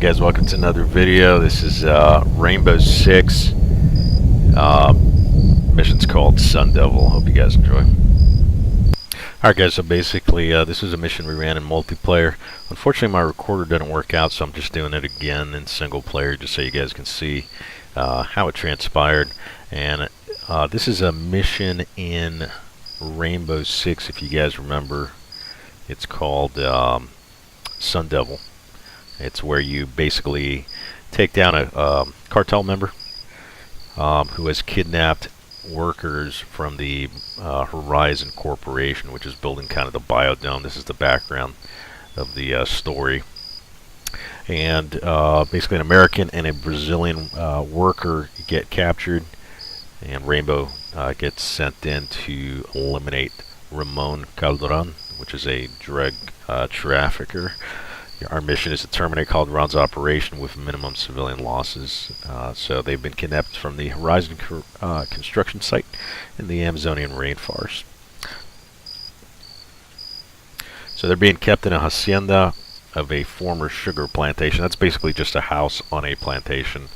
guys, welcome to another video. This is Rainbow Six. Mission's called Sun Devil. Hope you guys enjoy. Alright guys, so basically this is a mission we ran in multiplayer. Unfortunately my recorder didn't work out, so I'm just doing it again in single player just so you guys can see how it transpired. And this is a mission in Rainbow Six, if you guys remember. It's called Sun Devil. It's where you basically take down a cartel member who has kidnapped workers from the Horizon Corporation, which is building kind of the biodome. This is the background of the story. And basically an American and a Brazilian worker get captured, and Rainbow gets sent in to eliminate Ramon Calderon, which is a drug trafficker. Our mission is to terminate Calderon's operation with minimum civilian losses. So they've been kidnapped from the Horizon construction site in the Amazonian rainforest. So they're being kept in a hacienda of a former sugar plantation. That's basically just a house on a plantation.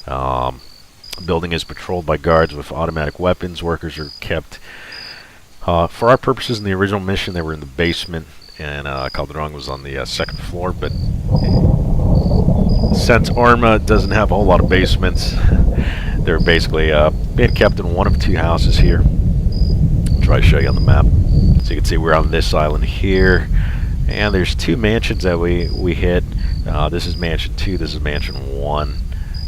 Building is patrolled by guards with automatic weapons. Workers are kept, for our purposes in the original mission, they were in the basement, and Calderon was on the second floor, but since ARMA doesn't have a whole lot of basements, they're basically being kept in one of two houses here. I'll try to show you on the map. So you can see we're on this island here, and there's two mansions that we hit. This is mansion 2, this is mansion 1.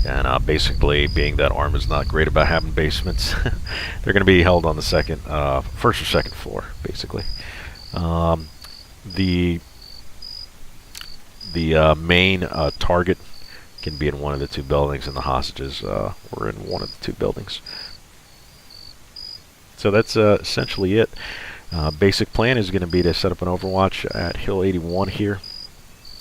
And basically, being that ARMA is not great about having basements, they're going to be held on the first or second floor, basically. The main target can be in one of the two buildings, and the hostages were in one of the two buildings. So that's essentially it. Basic plan is going to be to set up an overwatch at Hill 81 here.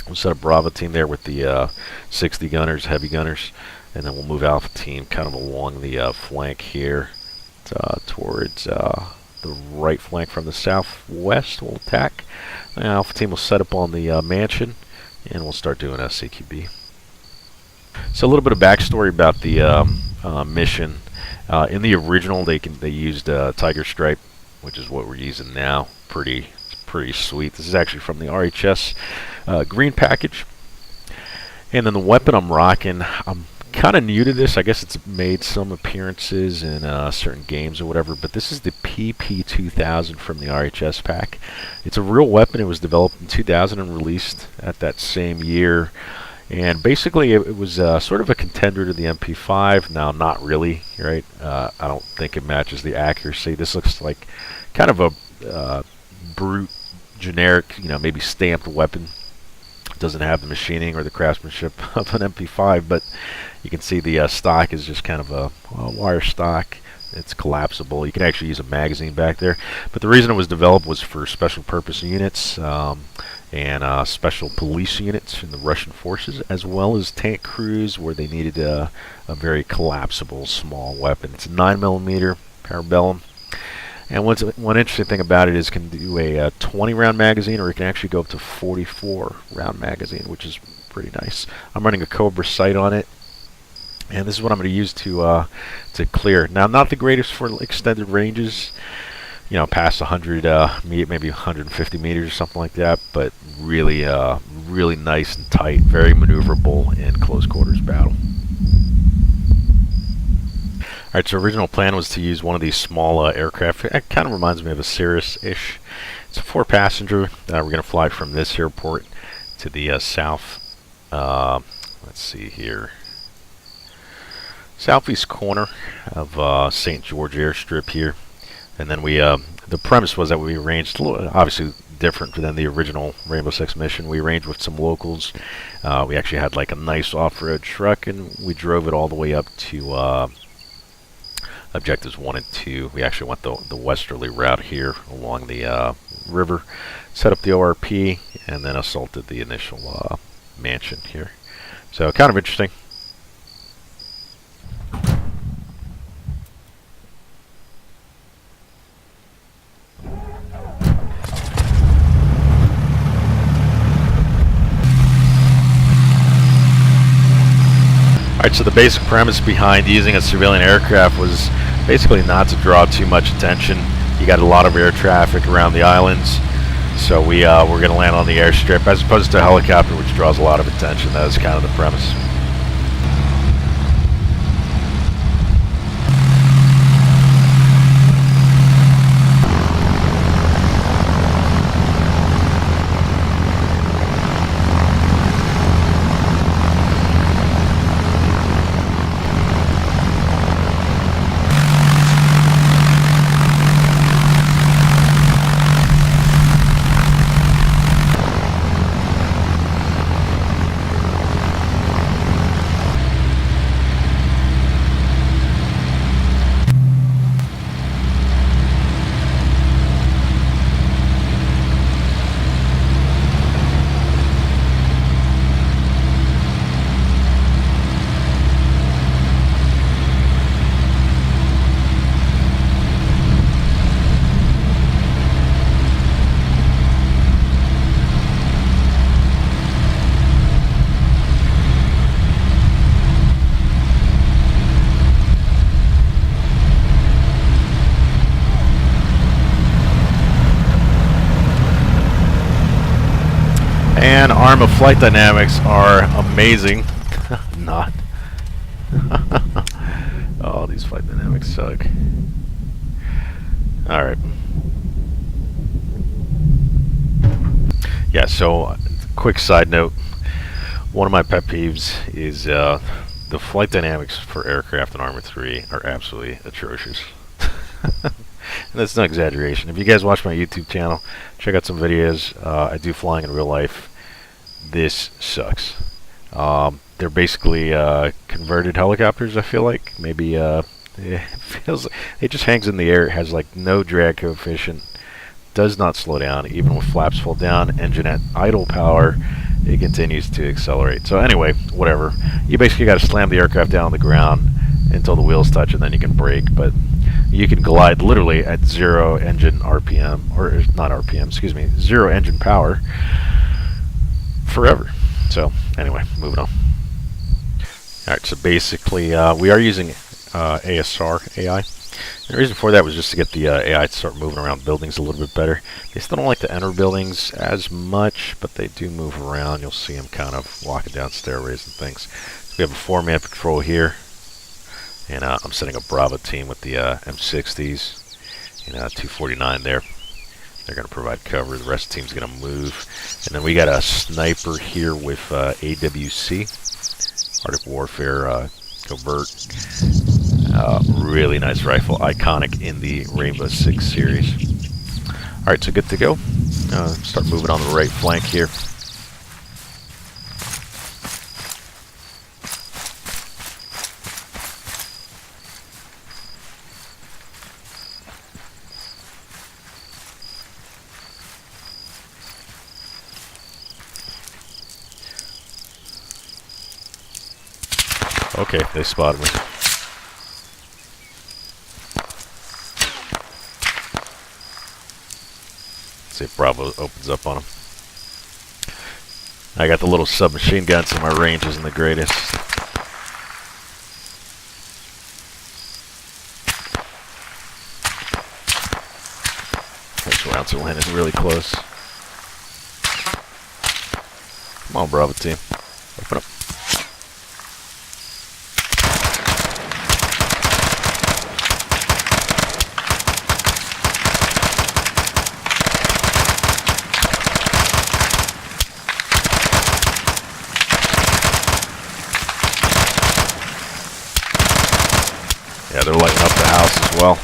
We'll set up Bravo team there with the 60 gunners, heavy gunners, and then we'll move Alpha team kind of along the flank here towards the right flank from the southwest. We'll attack. Alpha team will set up on the mansion, and we'll start doing a CQB. So a little bit of backstory about the mission. In the original, they used Tiger Stripe, which is what we're using now. Pretty sweet. This is actually from the RHS green package. And then the weapon I'm rocking, I'm kind of new to this. I guess it's made some appearances in certain games or whatever, but this is the PP2000 from the RHS pack. It's a real weapon. It was developed in 2000 and released at that same year. And basically it was sort of a contender to the MP5. Now, not really, right? I don't think it matches the accuracy. This looks like kind of a brute, generic, maybe stamped weapon. It doesn't have the machining or the craftsmanship of an MP5, but you can see the stock is just kind of a wire stock. It's collapsible. You can actually use a magazine back there. But the reason it was developed was for special purpose units and special police units in the Russian forces, as well as tank crews where they needed a very collapsible small weapon. It's a 9mm parabellum. And one interesting thing about it is it can do a 20-round magazine, or it can actually go up to 44-round magazine, which is pretty nice. I'm running a Cobra sight on it, and this is what I'm going to use to clear. Now, not the greatest for extended ranges, past 100, maybe 150 meters or something like that, but really, really nice and tight, very maneuverable in close quarters battle. Alright, so original plan was to use one of these small aircraft. It kind of reminds me of a Cirrus-ish. It's a 4-passenger. We're going to fly from this airport to the south. Let's see here. Southeast corner of St. George Airstrip here. And then the premise was that we arranged, obviously different than the original Rainbow Six mission. We arranged with some locals. We actually had like a nice off-road truck, and we drove it all the way up to Objectives 1 and 2. We actually went the westerly route here along the river, set up the ORP, and then assaulted the initial mansion here. So kind of interesting. Alright, so the basic premise behind using a civilian aircraft was basically not to draw too much attention. You got a lot of air traffic around the islands, so we're going to land on the airstrip as opposed to a helicopter, which draws a lot of attention. That was kind of the premise. And ARMA flight dynamics are amazing. Not. Oh, these flight dynamics suck. Alright. Yeah, so quick side note. One of my pet peeves is the flight dynamics for aircraft in Arma 3 are absolutely atrocious. And that's no exaggeration. If you guys watch my YouTube channel, check out some videos. I do flying in real life. This sucks. They're basically converted helicopters, I feel like. Maybe it feels like it just hangs in the air. It has like no drag coefficient. Does not slow down, even with flaps full down. Engine at idle power, it continues to accelerate. So anyway, whatever. You basically got to slam the aircraft down on the ground until the wheels touch, and then you can brake. But you can glide literally at 0 engine RPM, or not RPM, excuse me, 0 engine power forever. So anyway, moving on. Alright, so basically we are using ASR AI. And the reason for that was just to get the AI to start moving around buildings a little bit better. They still don't like to enter buildings as much, but they do move around. You'll see them kind of walking down stairways and things. So we have a 4-man patrol here. And I'm setting a Bravo team with the M60s and 249 there. They're going to provide cover. The rest of the team's going to move. And then we got a sniper here with AWC, Arctic Warfare Covert. Really nice rifle, iconic in the Rainbow Six series. Alright, so good to go. Start moving on the right flank here. Okay, they spotted me. See if Bravo opens up on them. I got the little submachine gun, so my range isn't the greatest. This round to land is really close. Come on, Bravo team. Open up. Yeah, they're lighting up the house as well.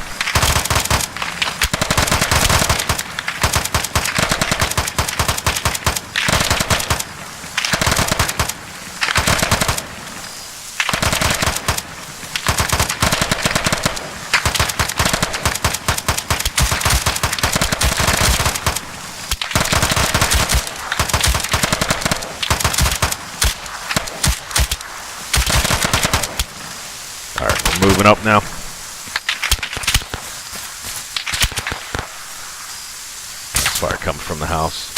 Alright, we're moving up now. Fire coming from the house.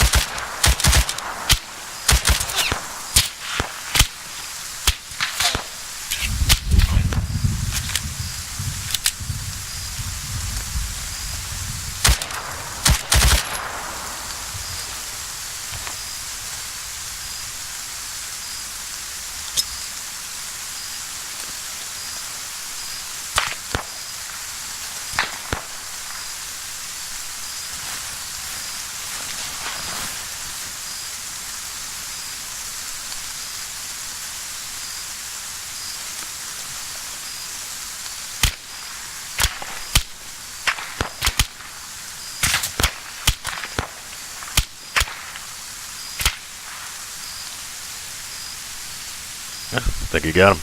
I think you got him.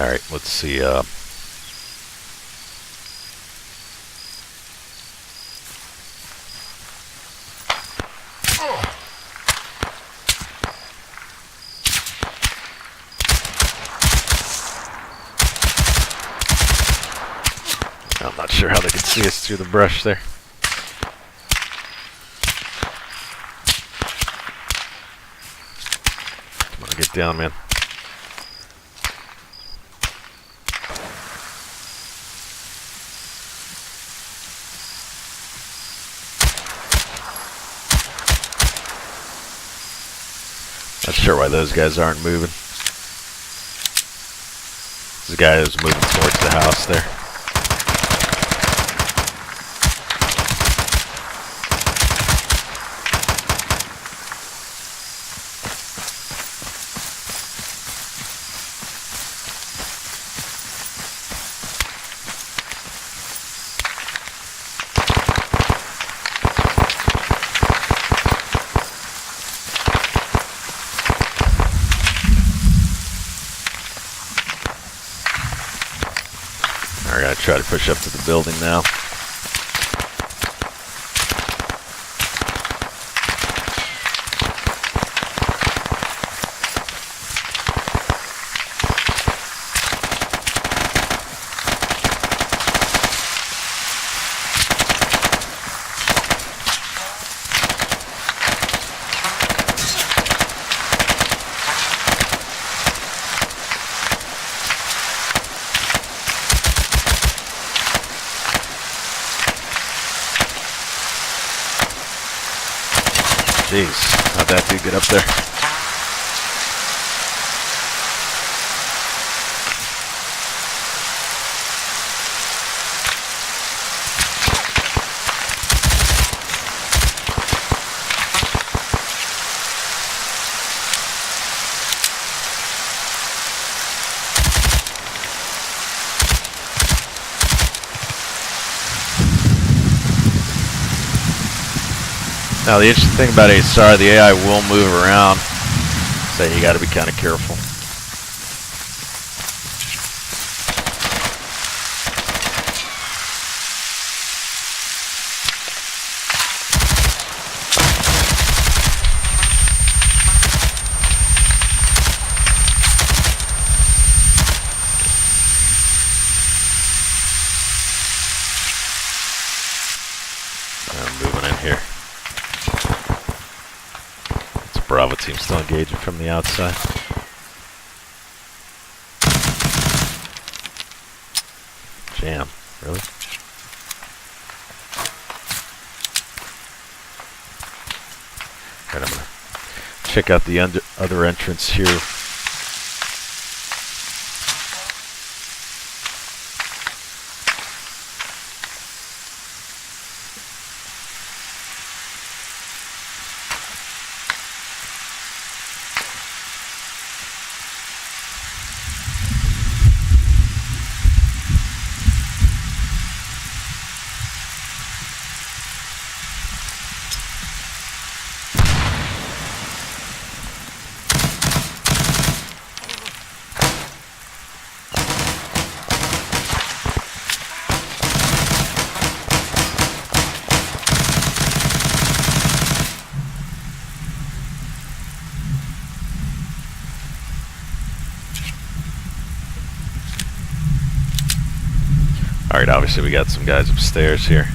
Alright, let's see. I'm not sure how they can see us through the brush there. Come on, get down, man. Not sure why those guys aren't moving. This guy is moving towards the house there. I gotta try to push up to the building now. Jeez, how'd that dude get up there? Now the interesting thing about ASR, the AI will move around, so you got to be kind of careful. I'm moving in here. Bravo team still engaging from the outside. Jam, really? Alright, I'm gonna check out the other entrance here. Alright, obviously we got some guys upstairs here.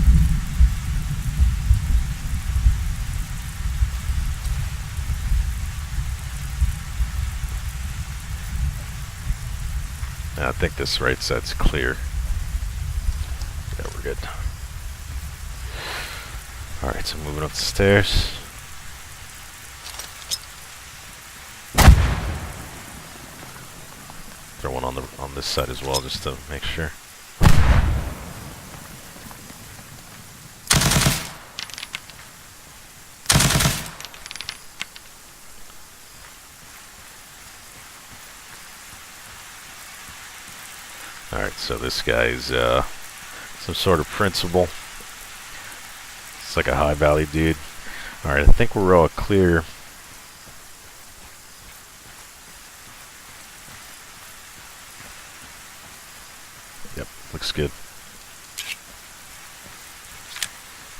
Now, I think this right side's clear. Yeah, we're good. Alright, so moving up the stairs. Throw one on this side as well, just to make sure. Alright, so this guy's some sort of principal. It's like a high valley dude. Alright, I think we're all clear. Looks good.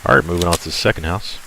Alright, moving on to the second house.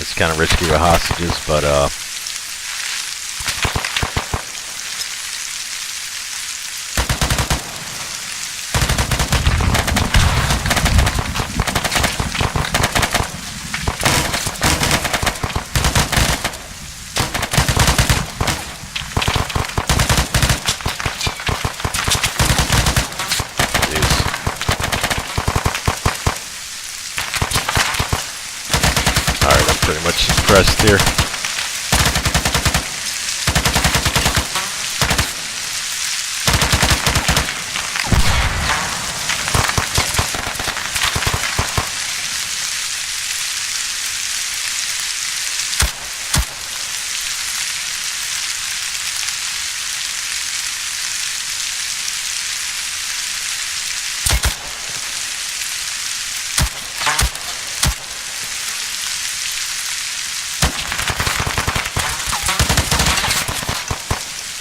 It's kind of risky with hostages, but alright, I'm pretty much suppressed here.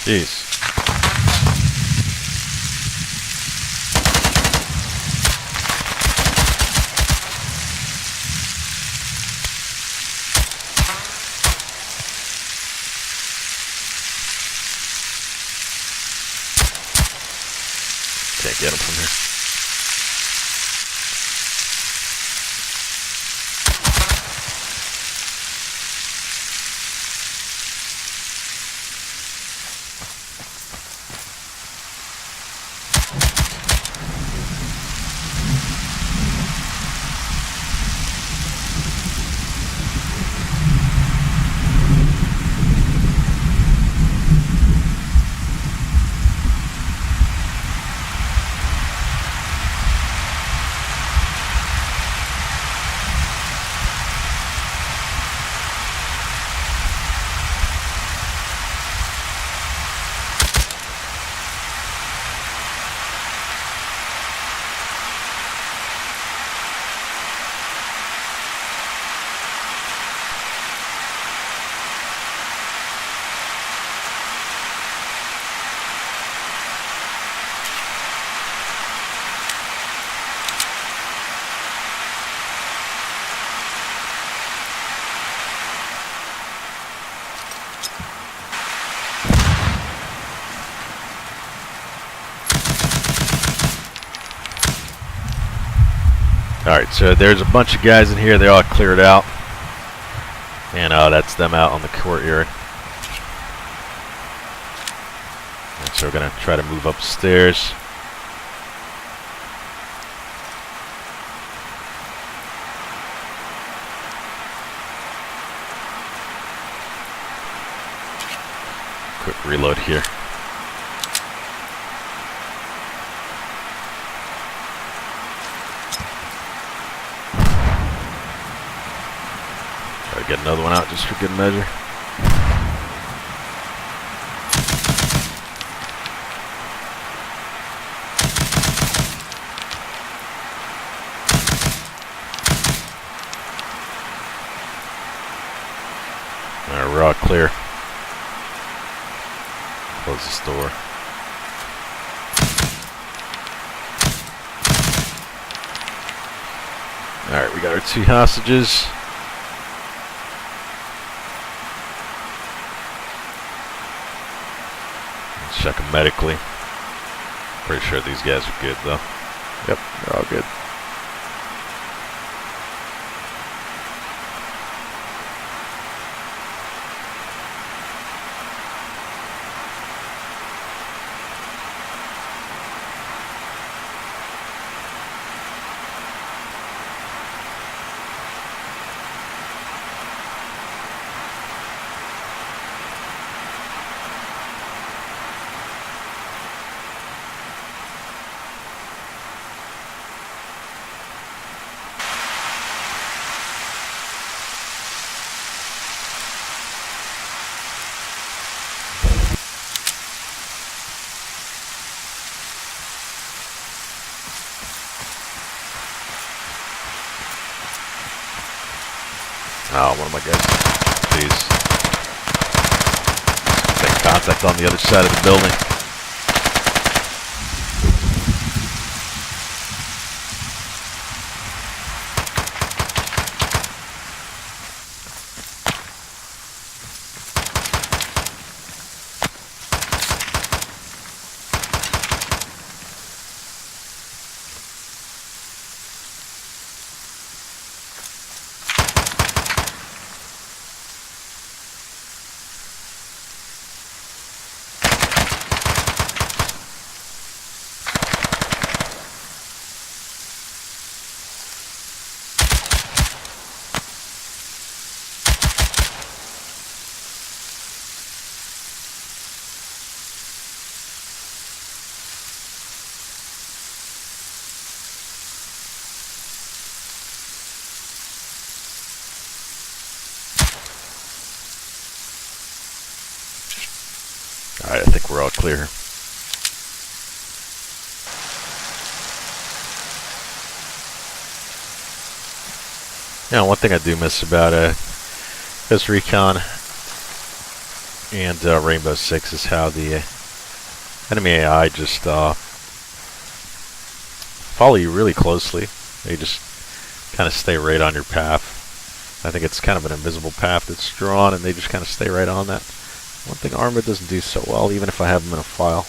Jeez. Can't get him from here. Alright, so there's a bunch of guys in here. They all cleared out. And that's them out on the courtyard. And so we're going to try to move upstairs. Quick reload here. Get another one out just for good measure. Alright, we're all clear. Close this door. Alright, we got our 2 hostages. Check them medically. Pretty sure these guys are good though. Yep, they're all good. Oh, one of my guys. Please. Make contact on the other side of the building. Alright, I think we're all clear. Yeah, one thing I do miss about this Recon and Rainbow Six is how the enemy AI just follow you really closely. They just kind of stay right on your path. I think it's kind of an invisible path that's drawn, and they just kind of stay right on that. One thing ARMA doesn't do so well, even if I have them in a file.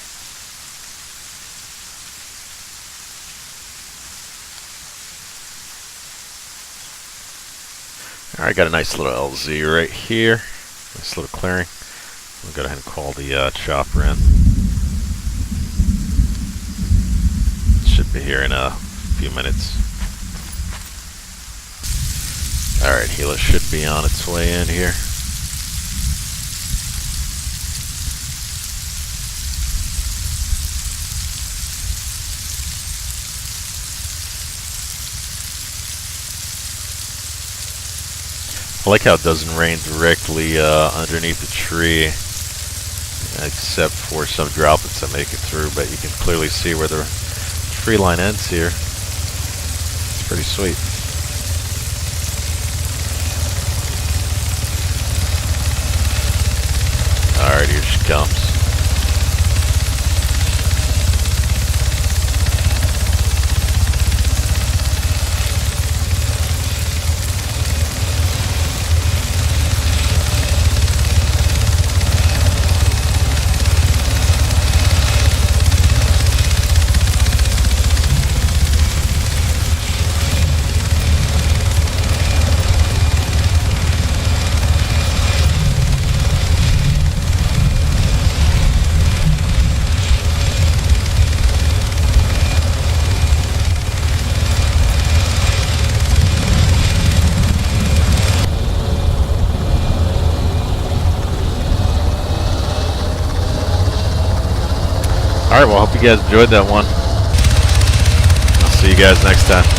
Alright, got a nice little LZ right here. Nice little clearing. We'll go ahead and call the chopper in. Should be here in a few minutes. Alright, Hela should be on its way in here. I like how it doesn't rain directly underneath the tree, except for some droplets that make it through, but you can clearly see where the tree line ends here. It's pretty sweet. Alright, here she comes. Alright, well, I hope you guys enjoyed that one. I'll see you guys next time.